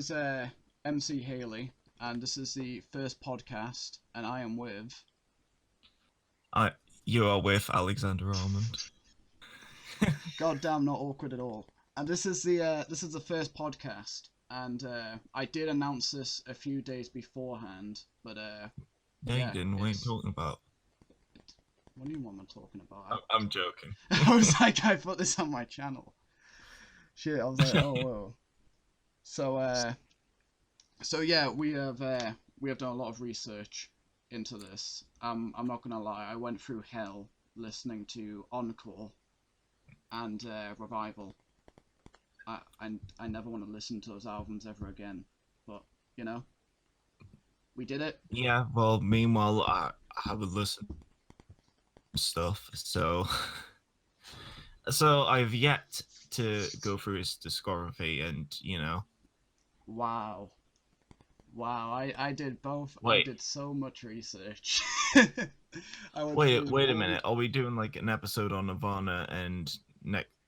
is MC Haley, and this is the first podcast, and I am with. I You are with Alexander Armand. God damn, not awkward at all. And this is the first podcast, and I did announce this a few days beforehand, but No, you yeah, didn't. What are you it's. talking about? What do you want me talking about? I'm joking. I was like, I put this on my channel. Shit, I was like, oh whoa. So so yeah, we have done a lot of research into this. I'm not gonna lie, I went through hell listening to Encore and Revival. I never want to listen to those albums ever again. But you know, we did it. Yeah, well, meanwhile, I haven't listened to stuff, so I've yet to go through his discography, and Wow, wow. I did both. I wait, did so much research. I went wait, through wait a all the. minute. Are we doing like an episode on Nirvana and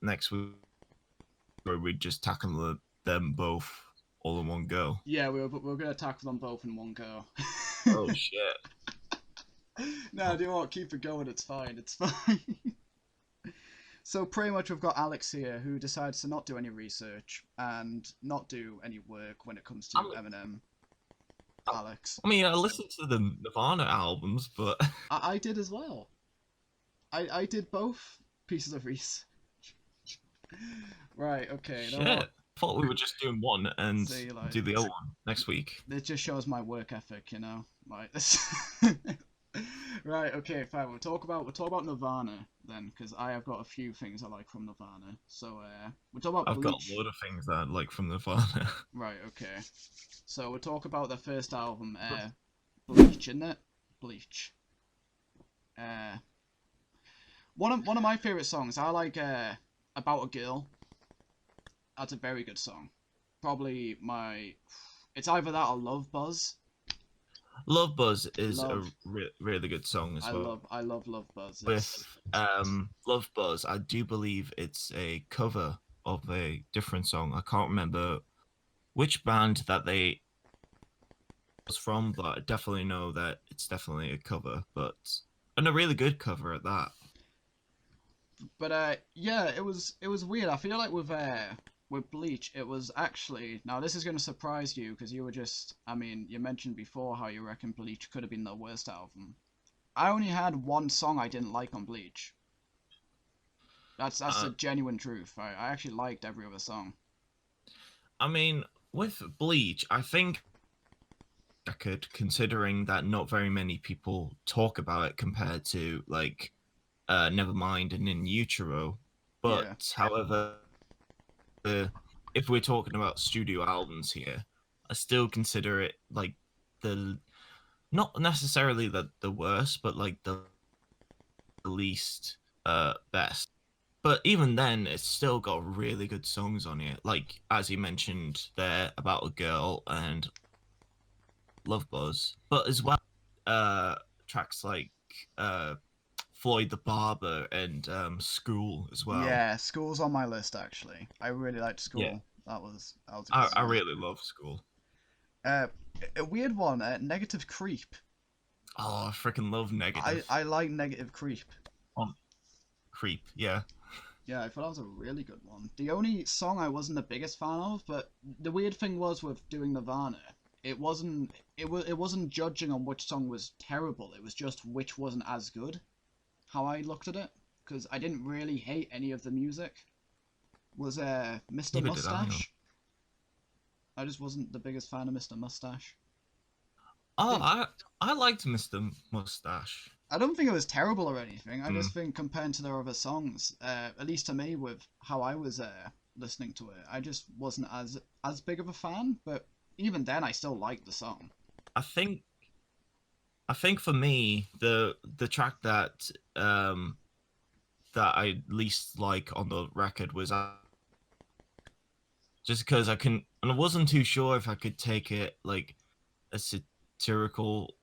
next week, where we just tackle them both all in one go? Yeah, we were gonna tackle them both in one go. Oh shit! No, do you know what? Keep it going. It's fine. It's fine. So pretty much we've got Alex here who decides to not do any research and not do any work when it comes to I'm, Eminem. I Alex. I mean, I listened to the Nirvana albums, but I did as well. I did both pieces of research. Right, okay, you know shit. what? I thought we were just doing one and See, like, do the other one next week. it just shows my work ethic, you know? Like this. Right, okay, fine. We'll talk about Nirvana then, because I have got a few things I like from Nirvana. So we'll talk about I've got a Bleach. load of things that I like from Nirvana. Right, okay. So we'll talk about the first album, Bleach, isn't it? Bleach. Uh, one of my favorite songs. I like About a Girl. That's a very good song. Probably my. It's either that or Love Buzz. Love Buzz is a Love. really good song as I well. love. I love Love Buzz. With It's. Love Buzz, I do believe it's a cover of a different song. I can't remember which band that they was from, but I definitely know that it's definitely a cover, and a really good cover at that. But yeah, it was weird. I feel like with Bleach, it was actually now this is gonna surprise you because you were just. I mean, you mentioned before how you reckon Bleach could have been the worst album. I only had one song I didn't like on Bleach. That's Uh, the genuine truth. I actually liked every other song. I mean, with Bleach, I think record, considering that not very many people talk about it compared to like Nevermind and In Utero. Yeah. But however, uh, if we're talking about studio albums here, I still consider it like the not necessarily the worst, but like the least best. But even then, it's still got really good songs on it. Like as you mentioned there about a girl and Love Buzz, but as well tracks like uh Floyd the Barber and School as well. Yeah, School's on my list actually. I really liked Yeah, School. That was a good I song. really love School. Uh, a weird one. Negative Creep. Oh, I freaking love I Negative. I like Negative Creep. On Creep, yeah. Yeah, I thought that was a really good one. The only song I wasn't the biggest fan of, but the weird thing was with doing Nirvana, it wasn't judging on which song was terrible. It was just which wasn't as good. How I looked at it, because I didn't really hate any of the music. Was Mr. Neither did I. No. Mustache? I just wasn't the biggest fan of Mr. Mustache. Oh, Did I liked Mr. Mustache. I don't think it was terrible or anything. I Mm. just think compared to their other songs, at least to me, with how I was listening to it, I just wasn't as big of a fan. But even then, I still liked the song. I think I think for me the track that I least like on the record was just because I wasn't too sure if I could take it like a satirical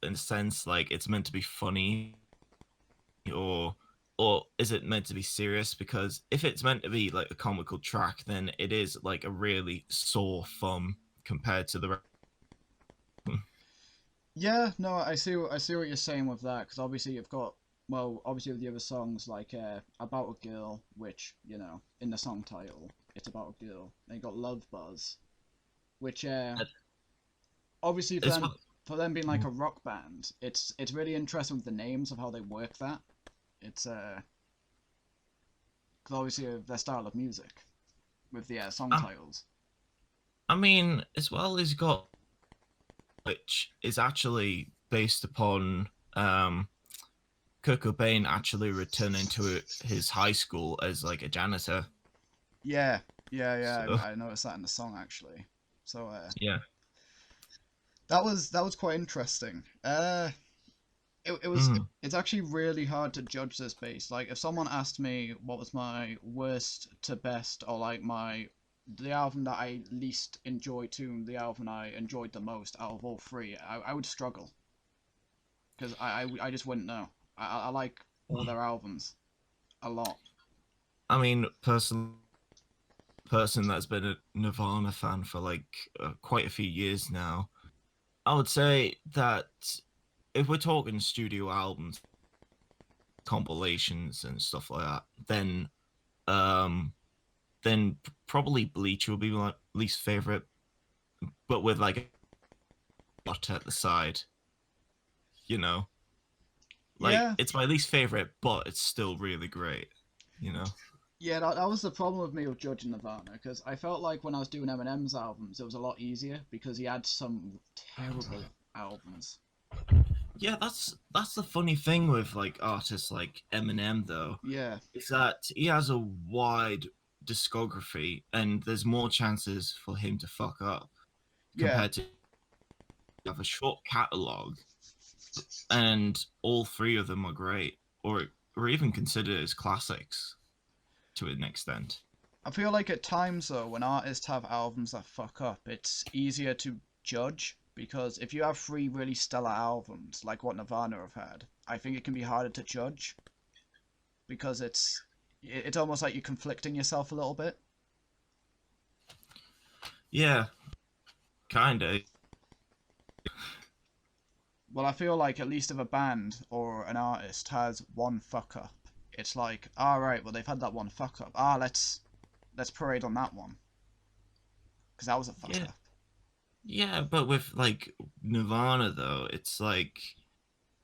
in a sense, like it's meant to be funny, or is it meant to be serious? Because if it's meant to be like a comical track, then it is like a really sore thumb compared to the Yeah, no, I see what you're saying with that because obviously you've got obviously with the other songs like About a Girl, which in the song title it's about a girl. Then you got Love Buzz, which obviously as well. for them being like a rock band, it's really interesting with the names of how they work that. It's because obviously of their style of music with the song Um, titles. I mean, as well as got which is actually based upon Kurt Cobain actually returning to his high school as like a janitor. Yeah, yeah. So I noticed that in the song actually. So yeah. that was quite interesting. It was Mm. it's actually really hard to judge this based. Like if someone asked me what was my worst to best or like the album that I least enjoyed to the album I enjoyed the most out of all three, I would struggle because I just wouldn't know. I like all their albums a lot. I mean, person that's been a Nirvana fan for like quite a few years now, I would say that if we're talking studio albums, compilations and stuff like that, um then probably Bleach will be my least favorite, but with like a lot at the side, you know. Like Yeah, it's my least favorite, but it's still really great, you know. yeah. That was the problem with me with judging Nirvana because I felt like when I was doing Eminem's albums, it was a lot easier because he had some terrible albums. Yeah, that's the funny thing with like artists like Eminem though, Yeah, is that he has a wide discography and there's more chances for him to fuck up yeah. compared to have a short catalog and all three of them are great or even considered as classics to an extent. I feel like at times though, when artists have albums that fuck up, it's easier to judge because if you have three really stellar albums like what Nirvana have had, I think it can be harder to judge because it's almost like you're conflicting yourself a little bit. Yeah, kinda. Well, I feel like at least if a band or an artist has one fuck up, it's like, all right, well they've had that one fuck up. Let's parade on that one because that was a fuck Yeah, up. yeah, but with like Nirvana though, it's like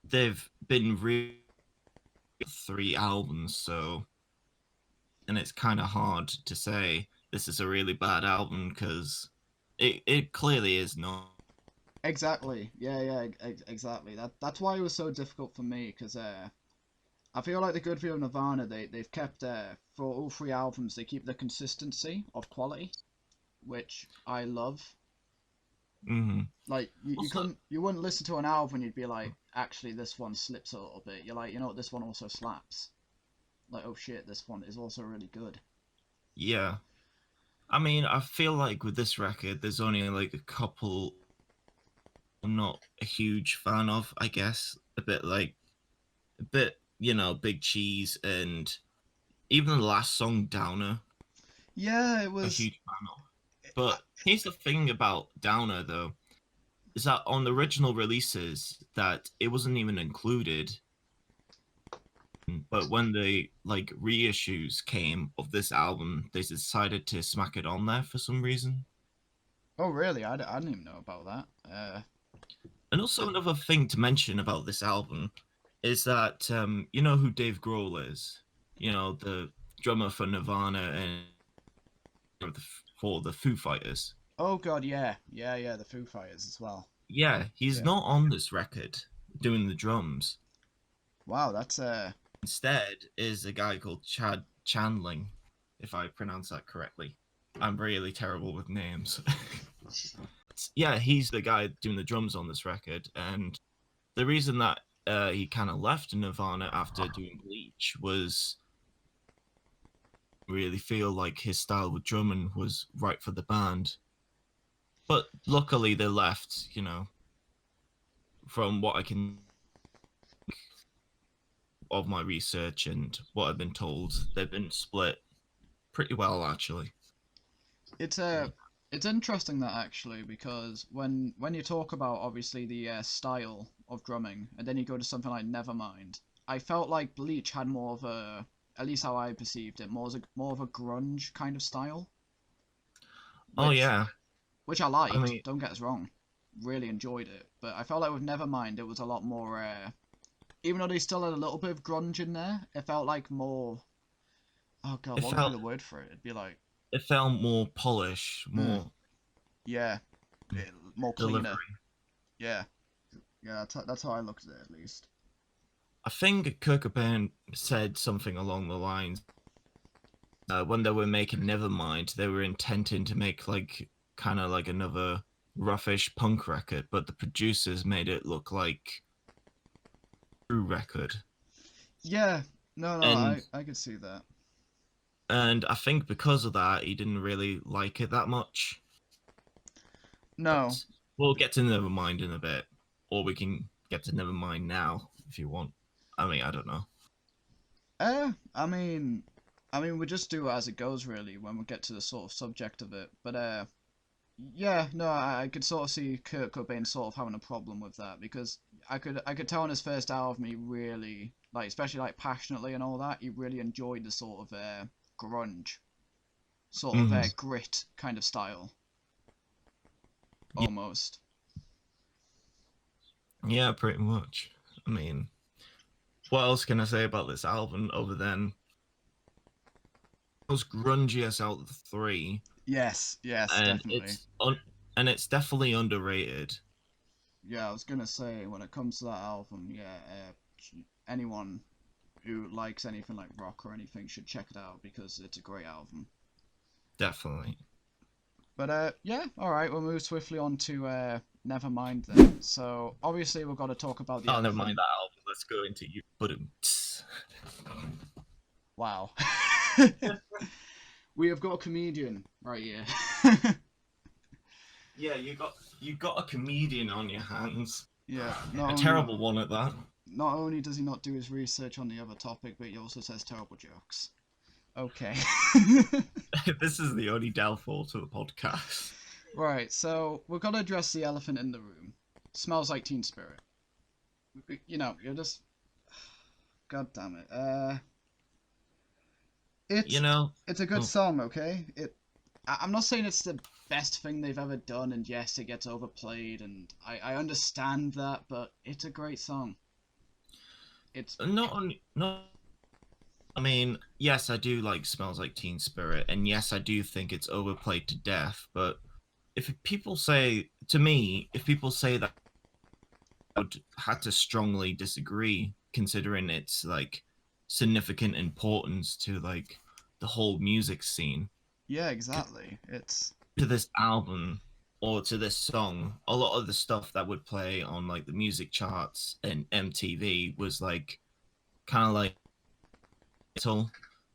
they've been really three albums, so and it's kind of hard to say this is a really bad album because it clearly is not. Exactly. Yeah. Exactly. That's why it was so difficult for me because I feel like the good thing of Nirvana they've kept for all three albums they keep the consistency of quality, which I love. Mm-hmm. Like Also, you wouldn't listen to an album and you'd be like, actually this one slips a little bit. You're like, you know what, this one also slaps. Like, oh shit, this one is also really good. yeah, I mean, I feel like with this record, there's only like a couple I'm not a huge fan of. I guess a bit, Big Cheese and even the last song, Downer, Yeah, it a was. huge fan of. But here's the thing about Downer though, is that on the original releases that it wasn't even included. But when the like reissues came of this album, they decided to smack it on there for some reason. Oh really? I didn't even know about that. And also another thing to mention about this album is that you know who Dave Grohl is, the drummer for Nirvana and for the Foo Fighters. Oh god, yeah. The Foo Fighters as well. Yeah, he's Yeah. not on this record doing the drums. Wow, that's Instead is a guy called Chad Chandling, if I pronounce that correctly. I'm really terrible with names. Yeah, he's the guy doing the drums on this record, and the reason that he kind of left Nirvana after doing Bleach was really feel like his style with drumming was right for the band. But luckily they left, from what I can of my research and what I've been told, they've been split pretty well actually. it's It's interesting that actually because when you talk about obviously the style of drumming and then you go to something like Nevermind, I felt like Bleach had more of a, at least how I perceived it, more of a grunge kind of style, Oh which yeah, which I I liked. mean, Don't get us wrong, really enjoyed it. But I felt like with Nevermind, it was a lot more. Even though they still had a little bit of grunge in there, it felt like more. Oh god, it what would be felt the word for it? It'd be like, it felt more polished, mm, more yeah, more cleaner. delivery. Yeah, yeah. That's how I looked at it at least. I think Kurt Cobain said something along the lines when they were making Nevermind, they were intending to make like kind of like another roughish punk record, but the producers made it look like a true record. Yeah, no, And I could see that. I think because of that, he didn't really like it that much. No, But we'll get to Nevermind in a bit, or we can get to Nevermind now if you want. I mean, I don't know. I mean, we just do it as it goes really when we get to the sort of subject of it. But yeah, no, I could sort of see Kurt Cobain sort of having a problem with that because I could tell on his first album he really like, especially like passionately and all that, he really enjoyed the sort of grunge, sort of Mm, grit kind of style yeah, almost. yeah, pretty much. I mean, what else can I say about this album other than most grungiest out of the three, Yes, yes, and definitely. it's definitely underrated. Yeah, I was gonna say when it comes to that album, yeah, anyone who likes anything like rock or anything should check it out because it's a great album. Definitely. But yeah, all right, we'll move swiftly on to Nevermind then. So obviously we've got to talk about the Oh, never mind elephant. that album. Let's go into you. But Wow, we have got a comedian right here. yeah, you got a comedian on your hands. Yeah, A terrible one at that. not only does he not do his research on the other topic, but he also says terrible jokes. Okay. This is the only downfall to the podcast. Right, so we're gonna address the elephant in the room. Smells like Teen Spirit. You know, you're just. God damn it. You It's know, it's a good oh, song, okay? I'm not saying it's the best thing they've ever done, and yes, it gets overplayed, and I understand that, but it's a great song. It's not only not. I mean, yes, I do like "Smells Like Teen Spirit," and yes, I do think it's overplayed to death. But if people say to me, if people say that, I would have to strongly disagree, considering its like significant importance to like the whole music scene. yeah, exactly. It's To this album or to this song, a lot of the stuff that would play on like the music charts and MTV was like kind of like metal.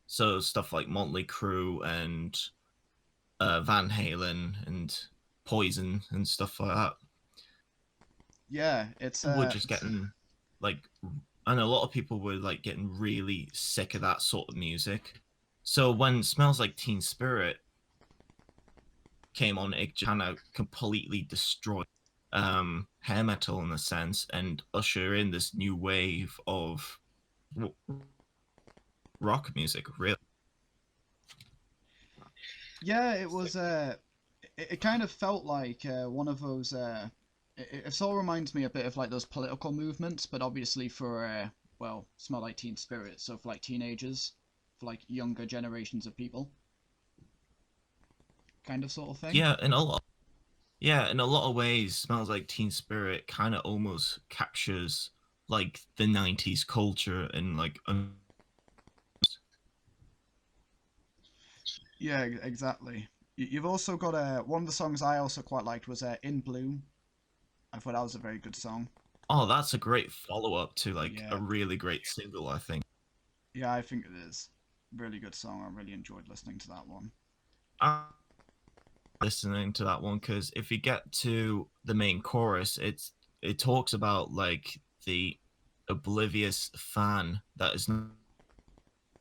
So stuff like Motley Crue and Van Halen and Poison and stuff like that. yeah, it's We're just getting like, and a lot of people were like getting really sick of that sort of music. So when Smells Like Teen Spirit came on, it kind of completely destroyed hair metal in a sense and usher in this new wave of rock music. Really, yeah, it was it kind of felt like one of those it sort of reminds me a bit of like those political movements, but obviously for well, Smell Like Teen Spirit, so for like teenagers, for like younger generations of people, kind of sort of thing. yeah, in a lot of ways, Smells Like Teen Spirit kind of almost captures like the '90s culture and like Yeah, exactly. You've also got one of the songs I also quite liked was In Bloom. I thought that was a very good song. oh, that's a great follow up to like a Yeah, really great single, I think. yeah, I think it is. Really good song. I really enjoyed listening to that one. I'm listening to that one because if you get to the main chorus, it talks about like the oblivious fan that is not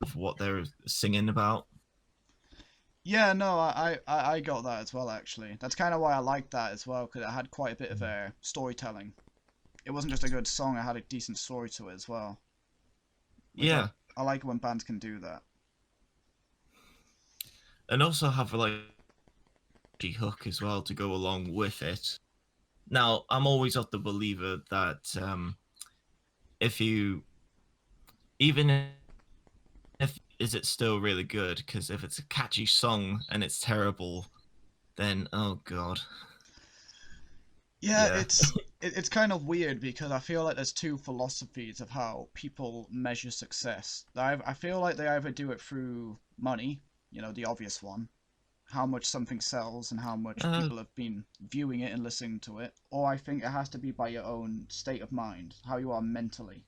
of what they're singing about. Yeah, no, I got that as well, actually. That's kind of why I liked that as well, because it had quite a bit of storytelling. It wasn't just a good song, it had a decent story to it as well. Which Yeah, I like when bands can do that. and also have like a hook as well to go along with it. Now, I'm always of the believer that if you even if is it still really good? Because if it's a catchy song and it's terrible, then oh god, Yeah, yeah. it's kind of weird because I feel like there's two philosophies of how people measure success. I feel like they either do it through money, the obvious one, how much something sells and how much uh, people have been viewing it and listening to it, or I think it has to be by your own state of mind, how you are mentally.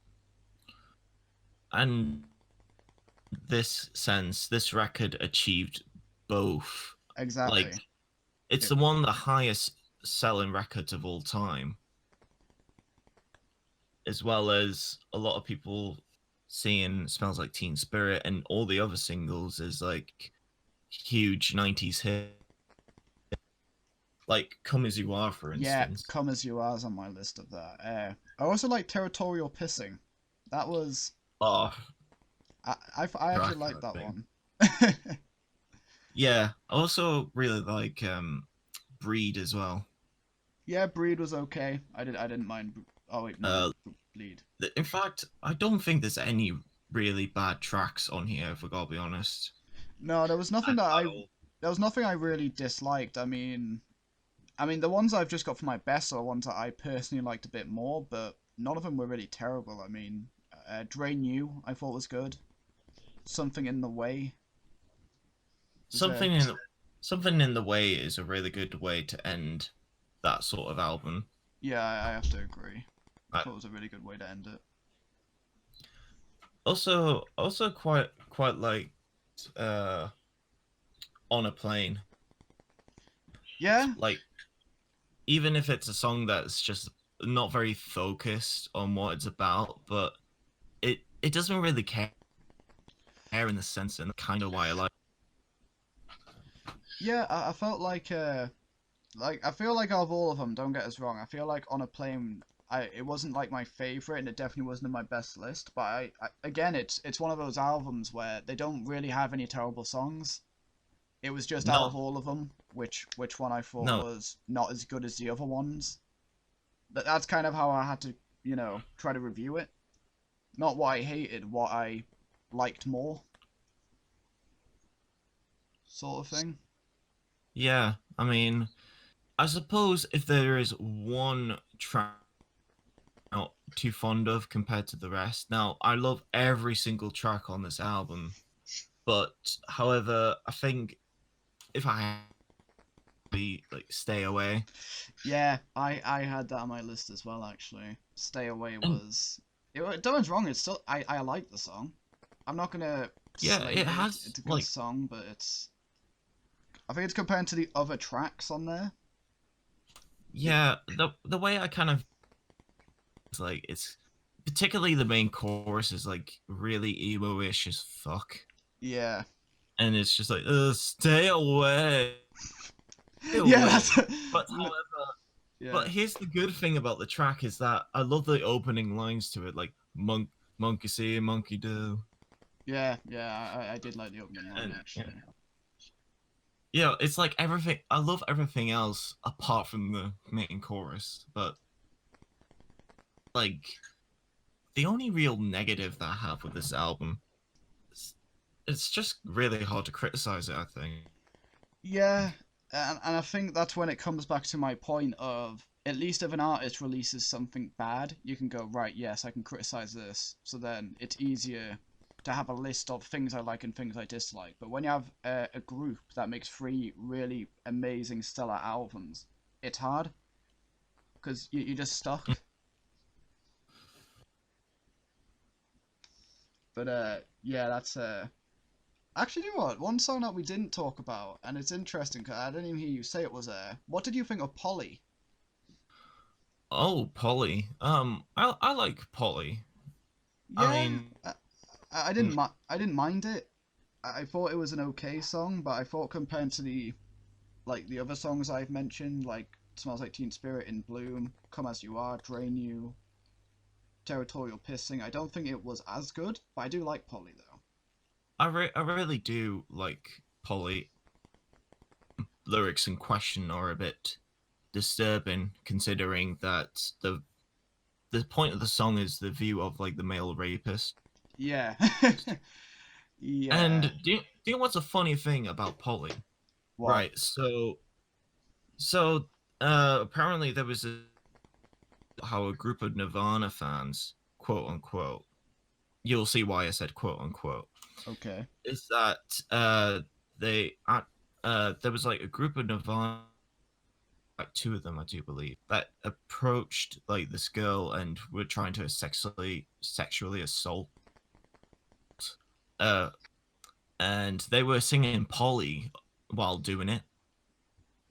and this sense, this record achieved both. Like Exactly. it's It, the one of the highest selling records of all time, as well as a lot of people seeing "Smells Like Teen Spirit" and all the other singles as like huge '90s hit, like "Come As You Are," for yeah, instance. Come As You Are's on my list of that. I also like Territorial Pissing. That was Oh, I actually track like that that thing. one. Yeah, I also really like Breed as well. Yeah, Breed was okay. I didn't mind. Oh wait, no, Uh, Bleed. in fact, I don't think there's any really bad tracks on here. If I gotta be honest, No, at all. there was nothing I really disliked. I mean the ones I've just got for my best are ones that I personally liked a bit more, but none of them were really terrible. Drain You I thought was good. Something in the Way was Something in something in the way is a really good way to end that sort of album. yeah, I have to agree. I I thought it was a really good way to end it. also quite like uh on a plane. Yeah, Like even if it's a song that's just not very focused on what it's about, but it doesn't really care in the sense and kind of why I like. yeah, I felt like I feel like out of all of them, don't get us wrong, I feel like On a Plane, it wasn't like my favorite, and it definitely wasn't in my best list. But again, it's one of those albums where they don't really have any terrible songs. It was just out No, of all of them, which one I thought no, was not as good as the other ones. That's kind of how I had to, try to review it. Not what I hated, what I liked more, sort of thing. yeah. I mean, I suppose if there is one track not too fond of compared to the rest, now I love every single track on this album, but however, I think if I had to be like Stay Away, Yeah, I had that on my list as well. Actually, Stay Away and was. Don't get me wrong. It's still I like the song. I'm not gonna yeah, slate it it. has It's a good like song, but I think it's compared to the other tracks on there. It yeah, the way I kind of it's like it's particularly the main chorus is like really emo-ish as fuck, yeah and it's just like stay away, stay yeah that's away. But however, but yeah here's the good thing about the track is that I love the opening lines to it, like monkey see, monkey do, yeah I did like the opening line and yeah, actually. yeah, it's like everything. I love everything else apart from the main chorus, but like the only real negative that I have with this album, is, it's just really hard to criticize it. I think. Yeah, and I think that's when it comes back to my point of at least if an artist releases something bad, you can go, right, yes, I can criticize this. So then it's easier to have a list of things I like and things I dislike. But when you have a group that makes three really amazing, stellar albums, it's hard because you're just stuck. But yeah, that's actually, you know what? One song that we didn't talk about, and it's interesting because I didn't even hear you say it was what did you think of Polly? Oh, Polly. I like Polly. I Yeah, mean, I didn't mind it. I thought it was an okay song, but I thought compared to the other songs I've mentioned, like Smells Like Teen Spirit, In Bloom, Come As You Are, Drain You, Territorial Pissing, I don't think it was as good, but I do like Polly though. I really do like Polly. Lyrics in question are a bit disturbing, considering that the point of the song is the view of like the male rapist. Yeah. And Yeah. do you know what's a funny thing about Polly? What? Right. So apparently there was how a group of Nirvana fans, quote unquote, you'll see why I said quote unquote, Okay. is that they there was like a group of Nirvana, like two of them I do believe, that approached like this girl and were trying to sexually assault, uh and they were singing Polly while doing it.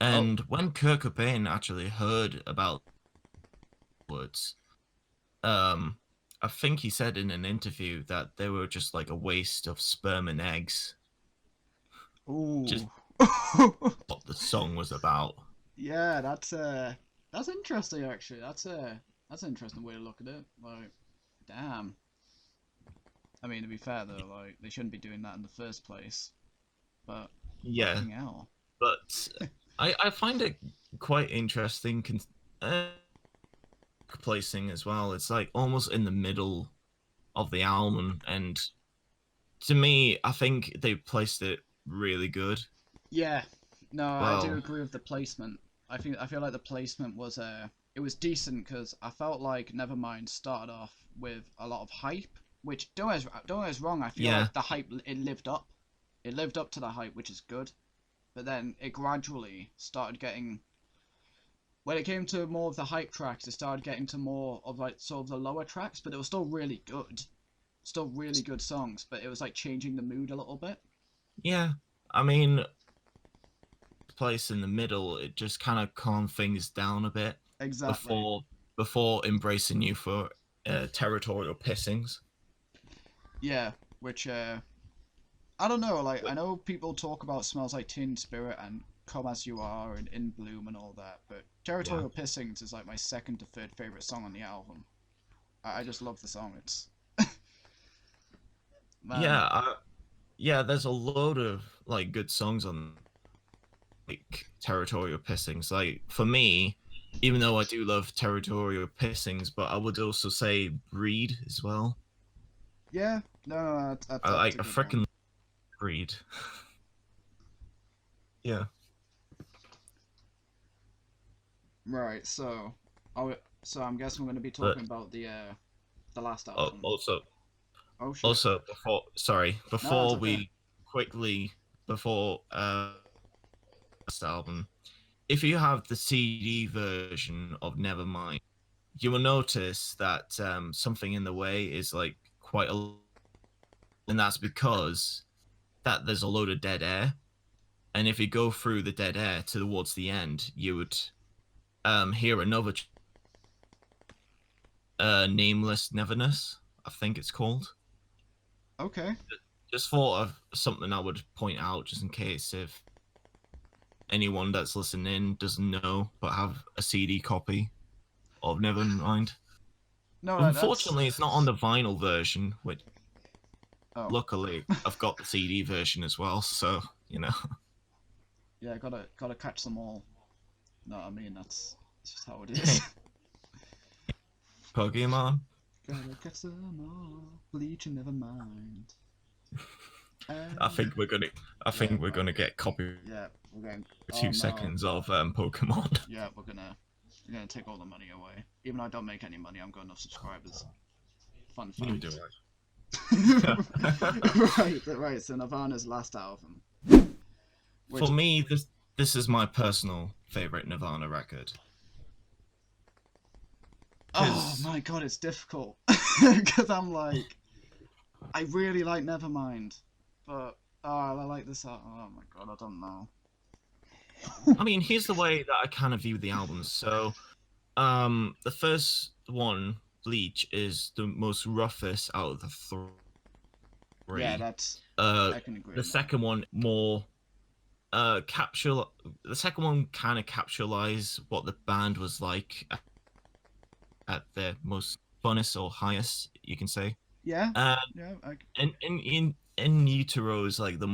Oh. And when Kurt Cobain actually heard about words, um, I think he said in an interview that they were just like a waste of sperm and eggs. Just Ooh. what the song was about. Yeah, that's interesting actually. That's an interesting way to look at it. Like, damn. I mean, to be fair though, like they shouldn't be doing that in the first place. But Yeah, fucking hell. but I find it quite interesting. Uh, Placing as well. It's like almost in the middle of the album, and to me, I think they placed it really good. Yeah. No, I do Well, agree with the placement. I feel like the placement was it was decent because I felt like Nevermind started off with a lot of hype, which don't get us wrong. I feel yeah, like the hype it lived up. It lived up to the hype, which is good. But then it gradually started getting when it came to more of the hype tracks, it started getting to more of like sort of the lower tracks, but it was still really good. Still really good songs, but it was like changing the mood a little bit. yeah. I mean, place in the middle, it just kind of calmed things down a bit Exactly. before embracing you for territorial pissings. Yeah, which I don't know, like I know people talk about Smells Like Teen Spirit and Come As You Are and In Bloom and all that, but Yeah, Territorial Pissings is like my second to third favorite song on the album. I just love the song. It's man. yeah, yeah. There's a load of like good songs on like territorial pissings. Like for me, even though I do love territorial pissings, but I would also say breed as well. Yeah, no, I that's a like a good one. freaking breed. Yeah. Right, so I'm guessing we're going to be But talking about the last album. also Oh shit. before sorry No, it's before okay. we quickly before this album, if you have the CD version of Nevermind, you will notice that something in the way is like quite a, and that's because that there's a load of dead air, and if you go through the dead air towards the end, you would hear another nameless neverness, I think it's called. Okay. Just thought of something I would point out just in case if anyone that's listening doesn't know but have a CD copy of Nevermind. No, that's Unfortunately, it's not on the vinyl version, which oh luckily I've got the CD version as well, so you know. yeah, gotta catch them all. No, I mean that's just how it is. Pokemon. Gotta catch them all. Bleach and never mind. I think we're gonna I Yeah, think we're gonna get copy yeah, we're going. Oh two no. seconds of Pokemon. Yeah, we're gonna take all the money away. Even though I don't make any money, I'm got enough subscribers. Fun You do fact. it. Right. So Nirvana's last album, For which me, this is my personal favorite Nirvana record. oh Because my god, it's difficult because I'm like I really like Nevermind, but oh, I like this. Oh my god, I don't know. I mean, here's the way that I kind of view the albums. So, the first one, Bleach, is the most roughest out of the three. Yeah, agree. that's Uh, I can agree the more. second one more capture. The second one kind of capitalize what the band was like at their most funnest or highest, you can say. Yeah, And yeah. in utero is like the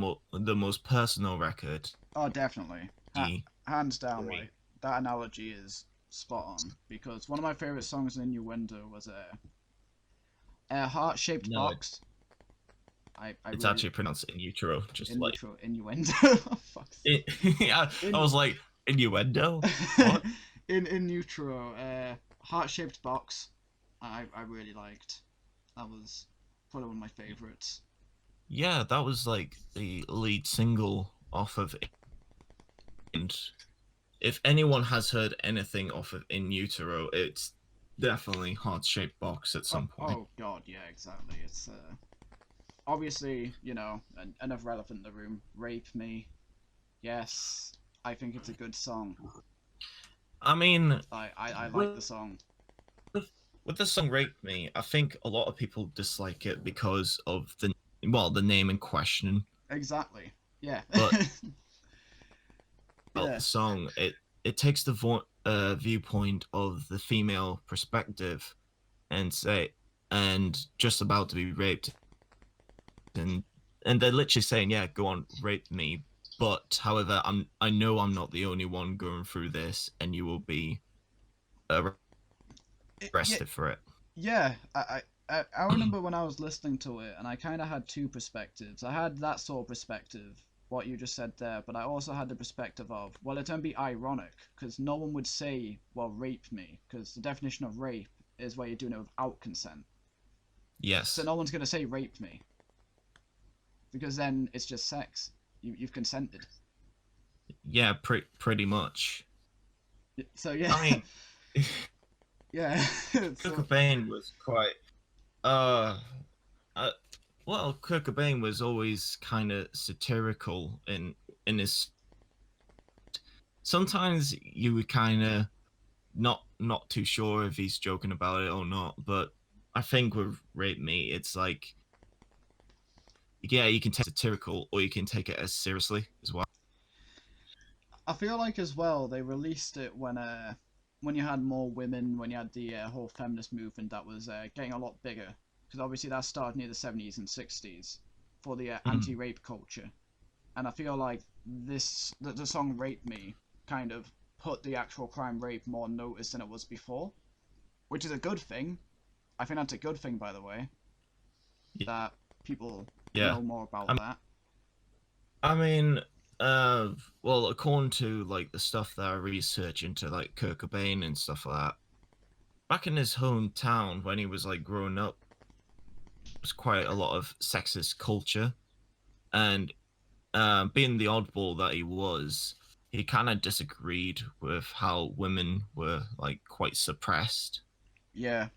most personal record. Oh, definitely. I Hands down, agree. like that analogy is spot on because one of my favorite songs in Innuendo was a heart-shaped No, box. I it's really actually pronounced in utero, just in like neutral innuendo. Fuck's it. Yeah, I in was like innuendo. What? in neutral heart-shaped box. I really liked. That was probably one of my favorites. Yeah, that was like the lead single off of. And if anyone has heard anything off of In Utero, it's definitely Heart Shaped Box at Oh, some point. oh god, yeah, exactly. It's obviously, enough relevant in the room. Rape Me. Yes, I think it's a good song. I mean, I like with, the song. with the song Rape Me, I think a lot of people dislike it because of the name in question. Exactly. Yeah. But about Yeah. the song, it takes the viewpoint of the female perspective and say, and just about to be raped, and they're literally saying, yeah, go on, rape me, but however, I know I'm not the only one going through this, and you will be Yeah, arrested for it. yeah. I remember when I was listening to it, and I kind of had two perspectives. I had that sort of perspective, what you just said there, but I also had the perspective of, well, it don't be ironic, because no one would say, well, rape me, because the definition of rape is where you're doing it without consent. So Yes. no one's gonna say rape me, because then it's just sex. You've consented. Yeah, pretty much. So yeah, I mean, yeah. Kurt So Cobain was quite uh, uh well, Kurt Cobain was always kind of satirical in his. Sometimes you would kind of not too sure if he's joking about it or not, but I think with Rape Me, it's like, yeah, you can take it satirical or you can take it as seriously as well. I feel like as well they released it when you had more women, when you had the whole feminist movement that was getting a lot bigger, because obviously that started near the 70s and 60s for the Mm. anti-rape culture, and I feel like the song "Rape Me" kind of put the actual crime rape more notice than it was before, which is a good thing. I think that's a good thing, by the way, that people Yeah. know more about I that. I mean, uh, well, according to like the stuff that I research into like Kurt Cobain and stuff like that, back in his hometown when he was like growing up, there was quite a lot of sexist culture, and being the oddball that he was, he kind of disagreed with how women were like quite suppressed. Yeah,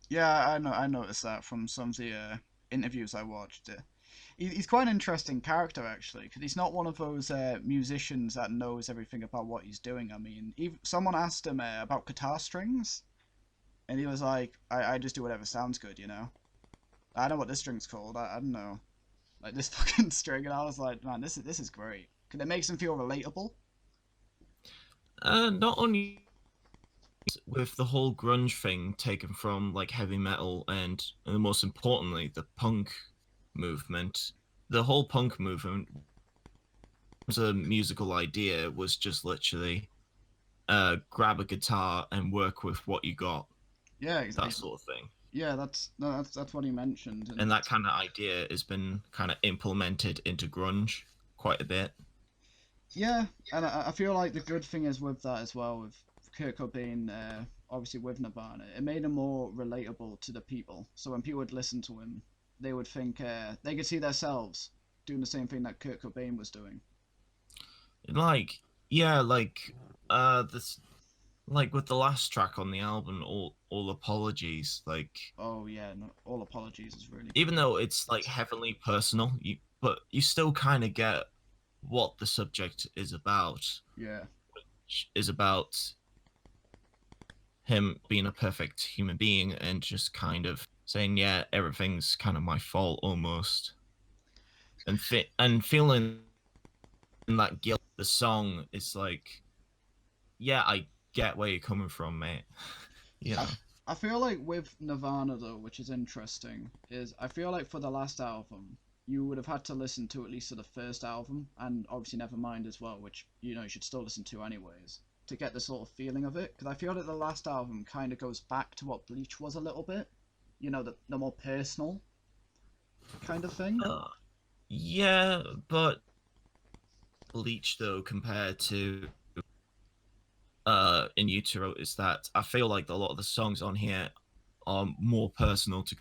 yeah, I know. I noticed that from some of the interviews I watched. He's quite an interesting character actually, because he's not one of those musicians that knows everything about what he's doing. I mean, someone asked him about guitar strings, and he was like, I just do whatever sounds good, you know. I know what this string's called. I don't know, like this fucking string, and I was like, man, this is great, because it makes him feel relatable. Not only with the whole grunge thing taken from like heavy metal and most importantly the punk movement, the whole punk movement was a musical idea was just literally grab a guitar and work with what you got, Yeah, that sort of thing. yeah, that's no, that's what he mentioned, And and that kind of idea has been kind of implemented into grunge quite a bit. yeah, and I feel like the good thing is with that as well, with Kurt Cobain, obviously with Nirvana, it made him more relatable to the people. So when people would listen to him, they would think they could see themselves doing the same thing that Kurt Cobain was doing. Like, yeah, like this, like with the last track on the album, all apologies, like Oh yeah, no, all apologies is really even good. though it's like heavily personal, but you still kind of get what the subject is about, Yeah, which is about him being a perfect human being and just kind of saying, yeah, everything's kind of my fault almost. and feeling that guilt. The song is like, yeah, I get where you're coming from, mate. You I, know. I feel like with Nirvana though, which is interesting, is I feel like for the last album, you would have had to listen to at least to the first album, and obviously Nevermind as well, which you should still listen to anyways, to get the sort of feeling of it. Because I feel like the last album kind of goes back to what Bleach was a little bit, the more personal kind of thing. Uh, yeah, but Bleach though compared to In Utero is that I feel like a lot of the songs on here are more personal to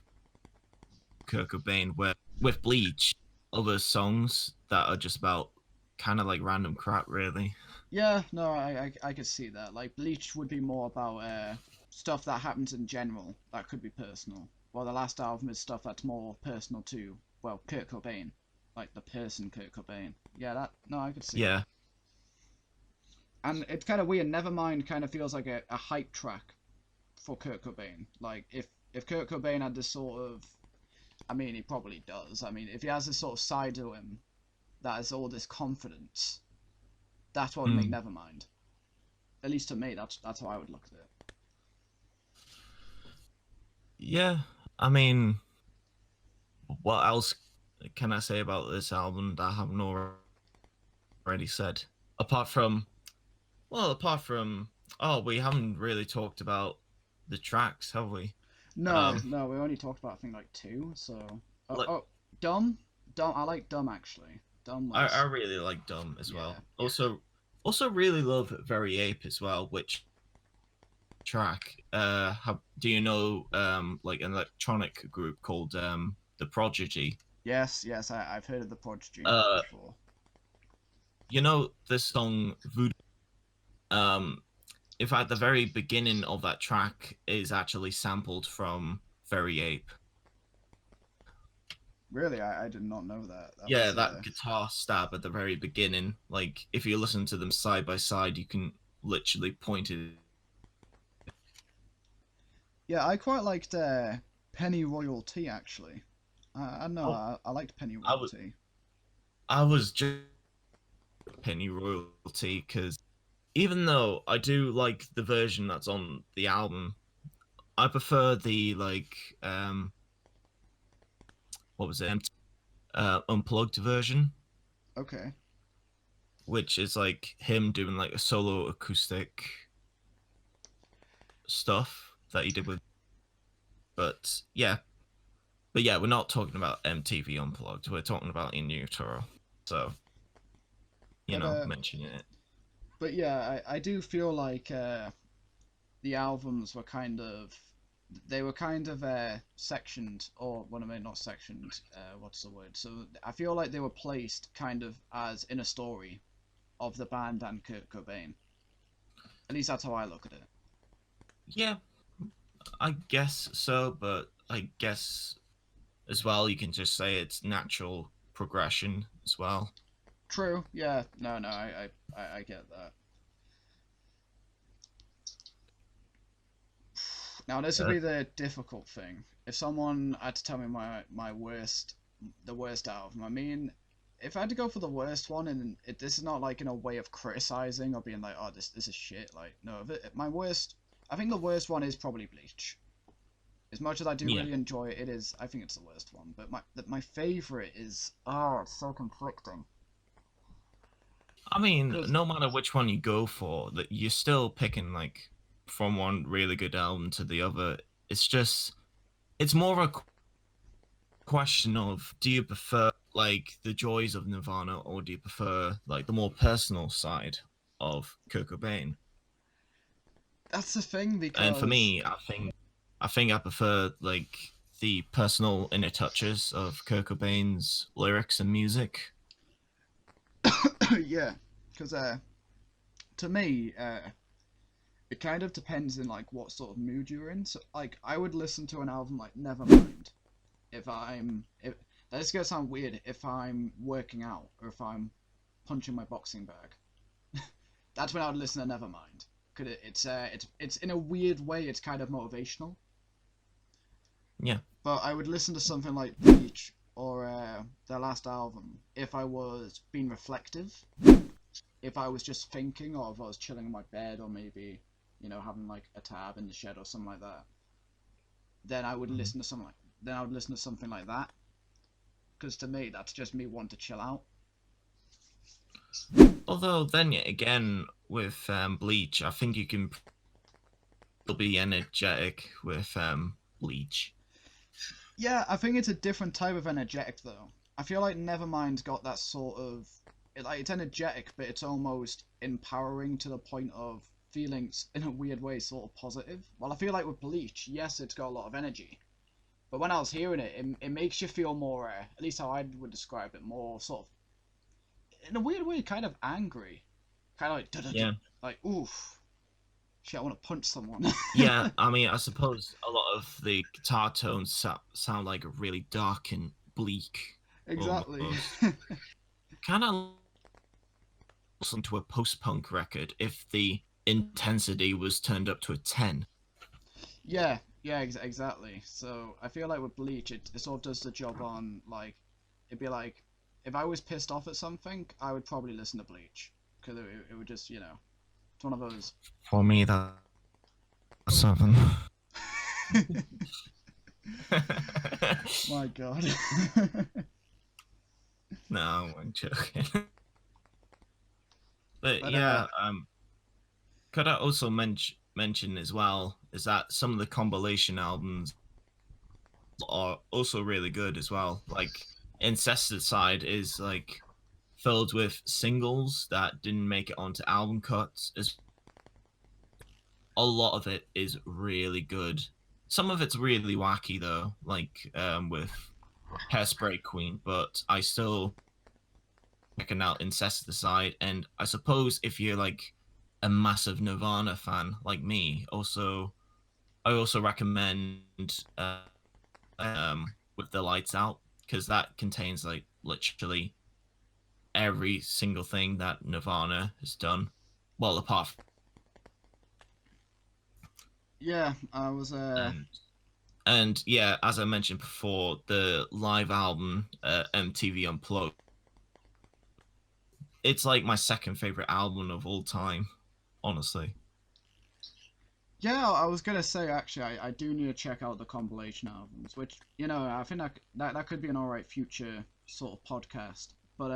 Kurt Cobain, where with Bleach, other songs that are just about kind of like random crap, really. Yeah, no, I could see that. Like Bleach would be more about stuff that happens in general that could be personal, while the last album is stuff that's more personal to, well, Kurt Cobain, like the person Kurt Cobain. Yeah, that no, I could see that. Yeah, And it's kind of weird. Nevermind kind of feels like a hype track for Kurt Cobain. Like if Kurt Cobain had this sort of, I mean, he probably does. I mean, if he has this sort of side to him that has all this confidence, that's what would make mm, Nevermind. At least to me, that's how I would look at it. yeah. I mean, what else can I say about this album that I haven't already said? Apart from, well, apart from, oh, we haven't really talked about the tracks, have we? No, Um, no, we only talked about I think like two. So, oh, like oh Dumb, Dumb. I like Dumb actually. Dumb I was, really like Dumb as yeah. well. Also really love Very Ape as well, which track. Do you know like an electronic group called The Prodigy? Yes, yes, I've heard of the Prodigy Uh, before. you know the song Voodoo. Um, in fact, the very beginning of that track is actually sampled from Very Ape. Really, I did not know that. That Yeah, was that guitar stab at the very beginning. Like if you listen to them side by side, you can literally point it. yeah. I quite liked Penny Royalty actually. I don't know. Oh, I liked Penny I was Royalty. I was just Penny Royalty because even though I do like the version that's on the album, I prefer the like what was it unplugged version, Okay. which is like him doing like a solo acoustic stuff that he did with. But yeah, we're not talking about MTV Unplugged. We're talking about In Utero. So But mentioning it. yeah, I do feel like the albums were kind of they were kind of sectioned, or what I mean, not sectioned. What's the word? So I feel like they were placed kind of as in a story of the band and Kurt Cobain. At least that's how I look at it. Yeah, I guess so, but I guess as well you can just say it's natural progression as well. True. Yeah. No. No. I get that. Now this would Uh, be the difficult thing. If someone had to tell me the worst album, I mean, if I had to go for the worst one, and this is not like in a way of criticizing or being like, oh, this is shit. Like, no, my worst. I think the worst one is probably Bleach. As much as I do yeah, really enjoy it, I think it's the worst one. But my favorite is oh, it's so conflicting. I mean, Cause no matter which one you go for, that you're still picking like from one really good album to the other. It's just it's more a question of do you prefer like the joys of Nirvana or do you prefer like the more personal side of Kurt Cobain? that's the thing And for because me, I prefer like the personal inner touches of Kurt Cobain's lyrics and music. yeah, because to me it kind of depends in like what sort of mood you're in. So like I would listen to an album like Nevermind if that's gonna sound weird if I'm working out or if I'm punching my boxing bag. That's when I would listen to Nevermind. Cause it's in a weird way it's kind of motivational. Yeah. But I would listen to something like Bleach or their last album, if I was being reflective, if I was just thinking, or if I was chilling in my bed, or maybe, having like a tab in the shed or something like that, then I would Mhm. listen to something like then I would listen to something like that. Because to me, that's just me wanting to chill out. Although then again with Bleach, I think you can still be energetic with Bleach. Yeah, I think it's a different type of energetic though. I feel like Nevermind's got that sort of it's energetic, but it's almost empowering to the point of feelings in a weird way sort of positive. Well, I feel like with Bleach, yes, it's got a lot of energy, but when I was hearing it, it makes you feel more, at least how I would describe it, more sort of in a weird way, kind of angry, kind of like Yeah. like oof, shit, I want to punch someone. Yeah, I mean, I suppose a lot of the guitar tones sound like really dark and bleak, Exactly. almost. Kind of listen to a post-punk record if the intensity was turned up to a 10. Yeah, yeah, exactly. So I feel like with Bleach, it sort of does the job on like, it'd be like, if I was pissed off at something, I would probably listen to Bleach because it would just, it's one of those. For me, that's 7. My God. No, I'm joking. But But yeah, could I also mention as well is that some of the compilation albums are also really good as well. Like Incesticide is like filled with singles that didn't make it onto album cuts. As a lot of it is really good. Some of it's really wacky though, like with Hairspray Queen, but I still checking out Incesticide, and I suppose if you're like a massive Nirvana fan like me, I also recommend with the lights out because that contains like literally every single thing that Nirvana has done. Well, apart from yeah, I was and and yeah, as I mentioned before, the live album MTV Unplugged. It's like my second favorite album of all time, honestly. yeah, I was gonna say actually, I do need to check out the compilation albums, which I think that could be an alright future sort of podcast. But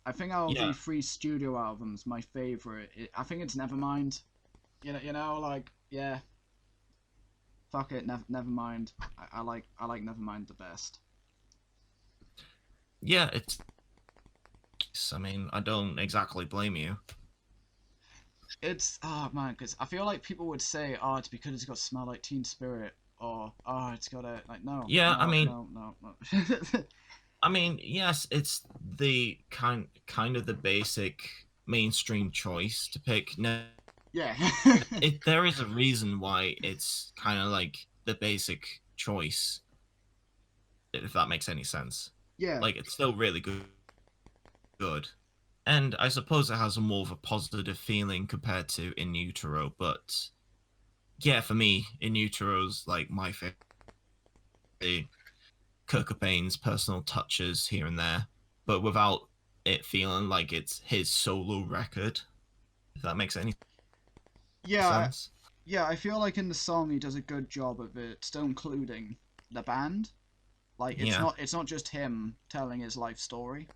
I think out of the Yeah, three studio albums, my favorite, I think it's Nevermind. Like yeah, fuck it, Nevermind. I like Nevermind the best. yeah, it's. I mean, I don't exactly blame you. It's man, because I feel like people would say, oh, it's because it's got Smell Like Teen Spirit, or oh, it's got a like no, Yeah, no, no, no, no. yes, it's the kind of the basic mainstream choice to pick. No, Yeah, there is a reason why it's kind of like the basic choice, if that makes any sense. yeah, Like it's still really good, and I suppose it has a more of a positive feeling compared to In Utero. But yeah, for me, In Utero's like my favorite. Kurt Cobain's personal touches here and there, but without it feeling like it's his solo record. If that makes any yeah, sense. yeah. I feel like in the song he does a good job of it, still including the band. Like it's Yeah, not just him telling his life story,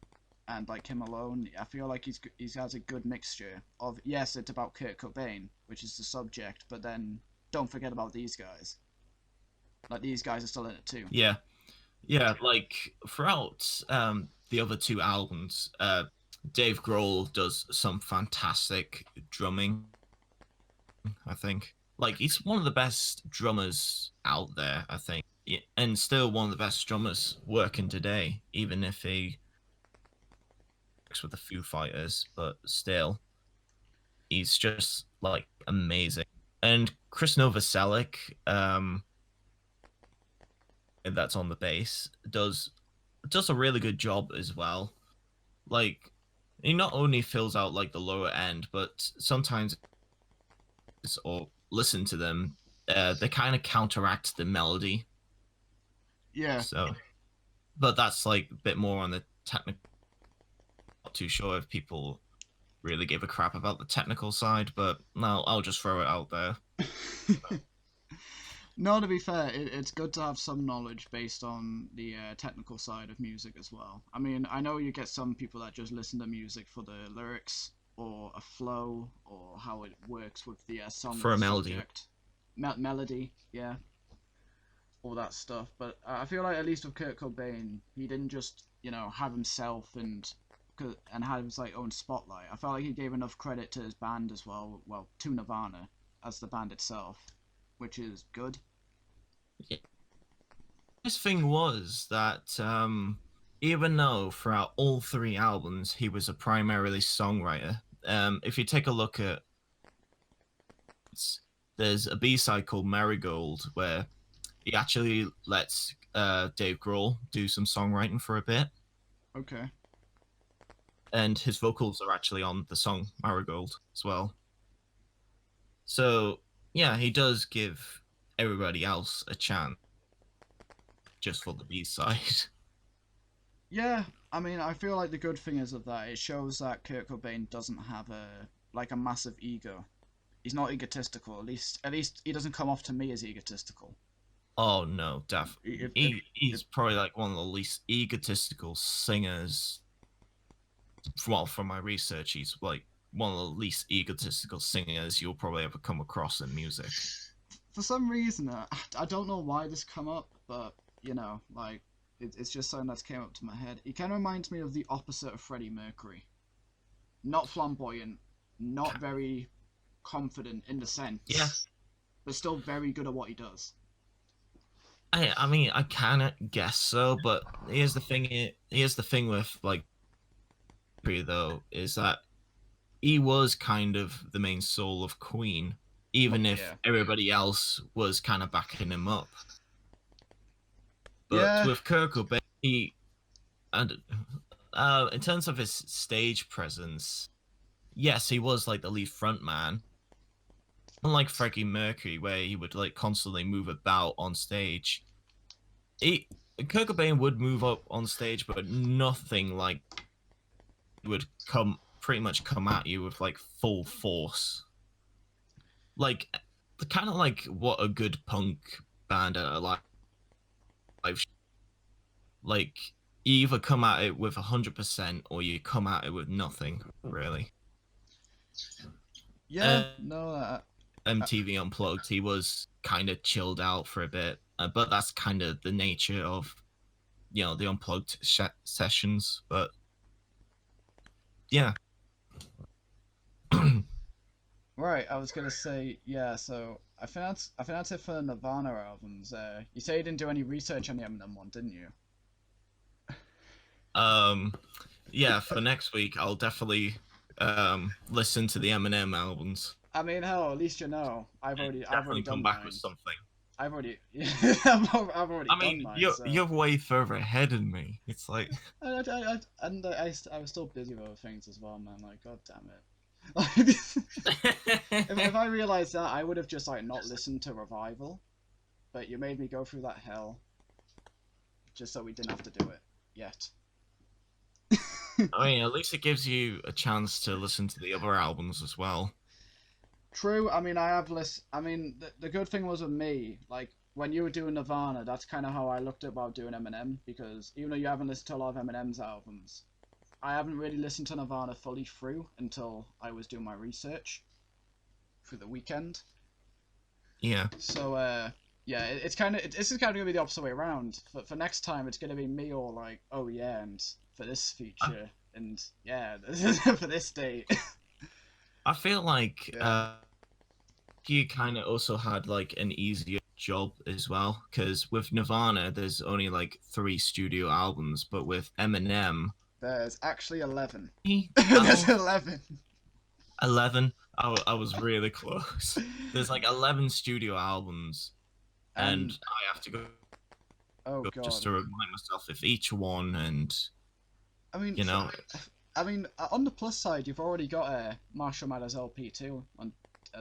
and like him alone. I feel like he has a good mixture of yes, it's about Kurt Cobain, which is the subject, but then don't forget about these guys. Like these guys are still in it too. yeah, yeah. Like throughout the other two albums, Dave Grohl does some fantastic drumming. I think like he's one of the best drummers out there. I think, yeah, and still one of the best drummers working today, even if he works with the Foo Fighters, but still he's just like amazing. And Chris Novoselic, that's on the bass, does a really good job as well. Like he not only fills out like the lower end, but sometimes or listen to them, they kind of counteract the melody. Yeah, So but that's like a bit more on the technical. Not too sure if people really give a crap about the technical side, but no, I'll just throw it out there. No, to be fair, it's good to have some knowledge based on the technical side of music as well. I mean, I know you get some people that just listen to music for the lyrics or a flow or how it works with the song For or a melody. subject. Melody, yeah, all that stuff. But I feel like at least with Kurt Cobain, he didn't just have himself and had his like own spotlight. I felt like he gave enough credit to his band as well. Well, to Nirvana as the band itself, which is good. Yeah. This thing was that even though throughout all three albums he was a primarily songwriter, if you take a look at, there's a B-side called Marigold where he actually lets Dave Grohl do some songwriting for a bit, Okay. and his vocals are actually on the song Marigold as well. So yeah, he does give everybody else a chance just for the B-side. Yeah, I mean, I feel like the good thing is of that it shows that Kurt Cobain doesn't have a massive ego. He's not egotistical. At least he doesn't come off to me as egotistical. Oh no, he's If probably like one of the least egotistical singers. Well, from my research, he's like one of the least egotistical singers you'll probably ever come across in music. for some reason I don't know why this come up, but like it's just something that's came up to my head. He kind of reminds me of the opposite of Freddie Mercury. Not flamboyant, not very confident in the Yeah, sense, but still very good at what he does. I mean, I kind of guess so, but here's the thing. Here's the thing with like though is that he was kind of the main soul of Queen, even if Yeah. everybody else was kind of backing him up. But Yeah. with Kurt Cobain, and in terms of his stage presence, yes, he was like the lead front man. Unlike Freddie Mercury, where he would like constantly move about on stage, he Kurt Cobain would move up on stage, but nothing like would come pretty much come at you with like full force. Like kind of like what a good punk band at a live like you either come at it with 100% or you come at it with nothing really. Yeah. uh, No. MTV Unplugged, he was kind of chilled out for a bit, but that's kind of the nature of the Unplugged sessions. But yeah. Right. I was gonna say yeah. So I think that's it for the Nirvana albums. You say you didn't do any research on the Eminem one, didn't you? um yeah, for next week I'll definitely listen to the Eminem albums. I mean, hell, at least you know. I've already Definitely come done back with mine. something. I've already, I've already I done mean, mine. you're way further ahead than me. It's like I was still busy with other things as well, man. Like, god damn it. Like, if I realized that, I would have just like not listened to Revival. But you made me go through that hell just so we didn't have to do it yet. I mean, at least it gives you a chance to listen to the other albums as well. True. I mean, I have list. I mean, the good thing was with me, like when you were doing Nirvana, that's kind of how I looked at about doing Eminem because even though you haven't listened to a lot of Eminem's albums, I haven't really listened to Nirvana fully through until I was doing my research through the weekend. Yeah. So yeah, this is kind of gonna be the opposite way around. For next time, it's gonna be me all like, oh yeah, and for this feature, and yeah, for this date. I feel like Yeah. you kind of also had like an easier job as well because with Nirvana there's only like 3 studio albums, but with Eminem There's actually 11. There's 12, 11. 11. I was really close. There's like 11 studio albums, and And I have to oh go just god, to remind myself of each one, and I mean, you know, on the plus side, you've already got a Marshall Mathers LP too on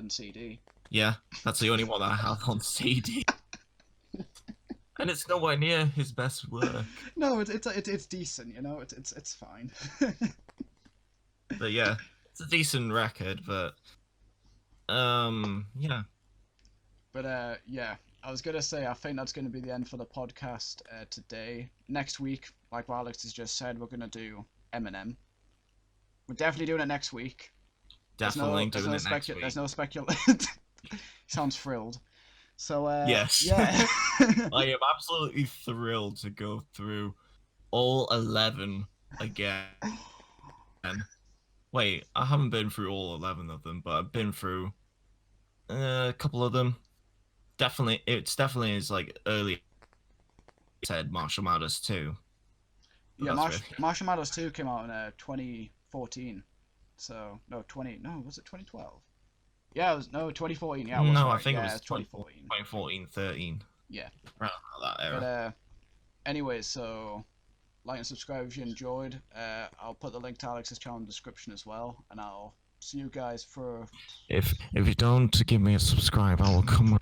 CD. yeah, that's the only one that I have on CD. And it's nowhere near his best work. No, it's decent, you know. It's fine. But yeah, it's a decent record. But yeah. But yeah, I was gonna say I think that's gonna be the end for the podcast today. Next week, like what Alex has just said, we're gonna do Eminem. We're definitely doing it next week. Definitely doing it next week. There's no speculation. Sounds thrilled. So Yes. yeah. I am absolutely thrilled to go through all 11 again. Wait, I haven't been through all 11 of them, but I've been through a couple of them. Definitely, it's definitely is like early said Marshall Mathers too. Yeah, That's really Marshall Mathers 2 came out in 2014. So no, was it 2012? Yeah, it was 2014. Yeah, I was no, right. I think Yeah, it was it's 2014. 2014, 13. Yeah. Around that But era. anyways, so like and subscribe if you enjoyed. I'll put the link to Alex's channel in the description as well, and I'll see you guys for. If you don't give me a subscribe, I will come.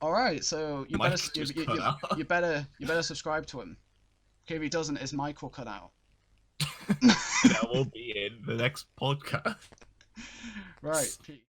All right, so you Mike better just cut out. you better subscribe to him. Okay, if he doesn't, his mic will cut out. That will be in the next podcast. Right. Peace.